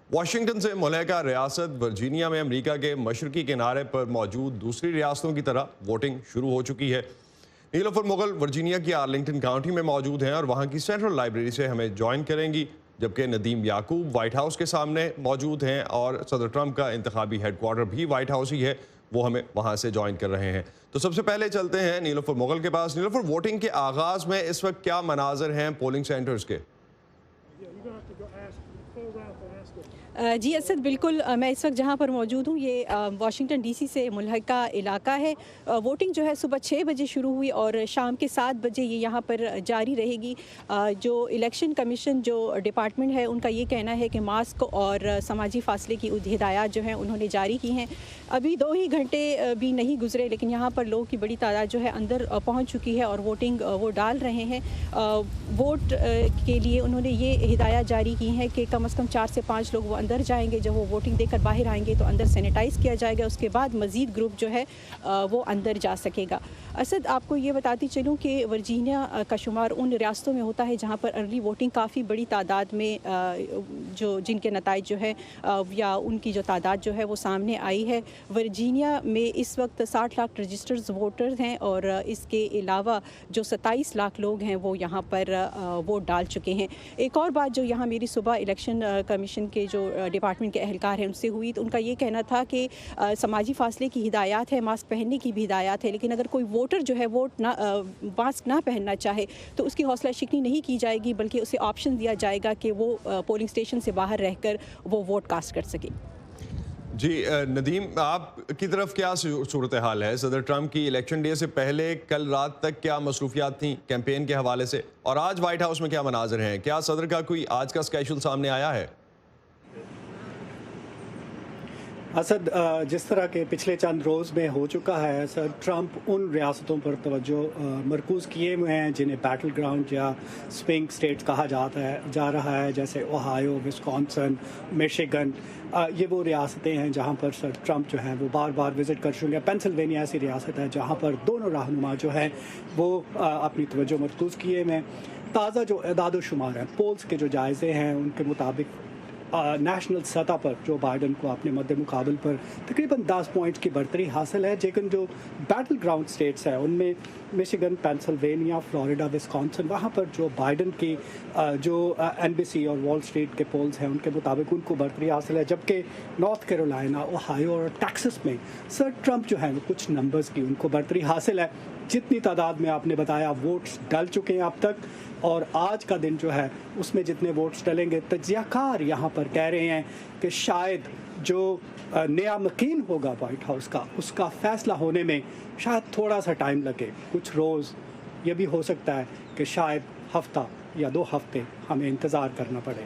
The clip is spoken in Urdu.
واشنگٹن سے ملحقہ ریاست ورجینیا میں امریکہ کے مشرقی کنارے پر موجود دوسری ریاستوں کی طرح ووٹنگ شروع ہو چکی ہے۔ نیلوفر مغل ورجینیا کی آرلنگٹن کاؤنٹی میں موجود ہیں اور وہاں کی سینٹرل لائبریری سے ہمیں جوائن کریں گی، جبکہ ندیم یعقوب وائٹ ہاؤس کے سامنے موجود ہیں اور صدر ٹرمپ کا انتخابی ہیڈ کوارٹر بھی وائٹ ہاؤس ہی ہے، وہ ہمیں وہاں سے جوائن کر رہے ہیں۔ تو سب سے پہلے چلتے ہیں نیلوفر مغل کے پاس۔ نیلوفر، ووٹنگ کے آغاز میں اس وقت کیا مناظر ہیں پولنگ سینٹرز کے؟ جی اسد، بالکل میں اس وقت جہاں پر موجود ہوں یہ واشنگٹن ڈی سی سے ملحقہ علاقہ ہے۔ ووٹنگ جو ہے صبح 6 بجے شروع ہوئی اور شام کے 7 بجے یہ یہاں پر جاری رہے گی۔ جو الیکشن کمیشن جو ڈپارٹمنٹ ہے ان کا یہ کہنا ہے کہ ماسک اور سماجی فاصلے کی ہدایات جو ہیں انہوں نے جاری کی ہیں۔ ابھی 2 ہی گھنٹے بھی نہیں گزرے لیکن یہاں پر لوگوں کی بڑی تعداد جو ہے اندر پہنچ چکی ہے اور ووٹنگ وہ ڈال رہے ہیں۔ ووٹ کے لیے انہوں نے یہ ہدایات جاری کی ہیں کہ کم از کم 4 سے 5 لوگ وہ اندر جائیں گے۔ جب وہ ووٹنگ دے کر باہر آئیں گے تو اندر سینیٹائز کیا جائے گا، اس کے بعد مزید گروپ جو ہے وہ اندر جا سکے گا۔ اسد، آپ کو یہ بتاتی چلوں کہ ورجینیا کا شمار ان ریاستوں میں ہوتا ہے جہاں پر ارلی ووٹنگ کافی بڑی تعداد میں جن کے نتائج جو ہے یا ان کی جو تعداد جو ہے وہ سامنے آئی ہے۔ ورجینیا میں اس وقت 60 لاکھ رجسٹرز ووٹرز ہیں اور اس کے علاوہ جو 27 لاکھ لوگ ہیں وہ یہاں پر ووٹ ڈال چکے ہیں۔ ایک اور بات جو یہاں میری صبح الیکشن کمیشن کے جو ڈپارٹمنٹ کے اہلکار ہیں ان سے ہوئی تو ان کا یہ کہنا تھا کہ سماجی فاصلے کی ہدایات ہے، ماسک پہننے کی بھی ہدایات ہے، لیکن اگر کوئی ووٹر جو ہے ماسک نہ پہننا چاہے تو اس کی حوصلہ شکنی نہیں کی جائے گی، بلکہ اسے آپشن دیا جائے گا کہ وہ پولنگ اسٹیشن سے باہر رہ کر وہ ووٹ کاسٹ کر سکے۔ جی ندیم، آپ کی طرف کیا صورتحال ہے؟ صدر ٹرمپ کی الیکشن ڈے سے پہلے کل رات تک کیا مصروفیات تھیں کیمپین کے حوالے سے، اور آج وائٹ ہاؤس میں کیا مناظر ہیں؟ کیا صدر کا کوئی آج کا اسکیجول سامنے آیا ہے؟ اسد، جس طرح کے پچھلے چند روز میں ہو چکا ہے، سر ٹرمپ ان ریاستوں پر توجہ مرکوز کیے ہوئے ہیں جنہیں بیٹل گراؤنڈ یا سوئنگ اسٹیٹس کہا جا رہا ہے، جیسے اوہایو، وسکانسن، میشیگن۔ یہ وہ ریاستیں ہیں جہاں پر سر ٹرمپ جو ہیں وہ بار بار وزٹ کر چکے ہیں۔ پینسلوینیا ایسی ریاست ہے جہاں پر دونوں رہنما جو ہیں وہ اپنی توجہ مرکوز کیے ہوئے ہیں۔ تازہ جو اعداد و شمار ہیں، پولس کے جو جائزے ہیں ان کے مطابق نیشنل سطح پر جو بائیڈن کو اپنے مد مقابل پر تقریباً 10 پوائنٹس کی برتری حاصل ہے، لیکن جو بیٹل گراؤنڈ اسٹیٹس ہیں ان میں میشیگن، پینسلوینیا، فلوریڈا، وسکانسن، وہاں پر جو بائیڈن کی جو NBC اور وال اسٹریٹ کے پولز ہیں ان کے مطابق ان کو برتری حاصل ہے، جبکہ نارتھ کیرولینا، اوہایو اور ٹیکسس میں سر ٹرمپ جو ہیں وہ کچھ نمبرز کی ان کو برتری حاصل ہے۔ جتنی تعداد میں آپ نے بتایا ووٹس ڈل چکے ہیں اب تک، اور آج کا دن جو ہے اس میں جتنے ووٹس ڈلیں گے، تجزیہ کار یہاں پر کہہ رہے ہیں کہ شاید جو نیا مکین ہوگا وائٹ ہاؤس کا اس کا فیصلہ ہونے میں شاید تھوڑا سا ٹائم لگے، کچھ روز، یہ بھی ہو سکتا ہے کہ شاید ہفتہ یا 2 ہفتے ہمیں انتظار کرنا پڑے۔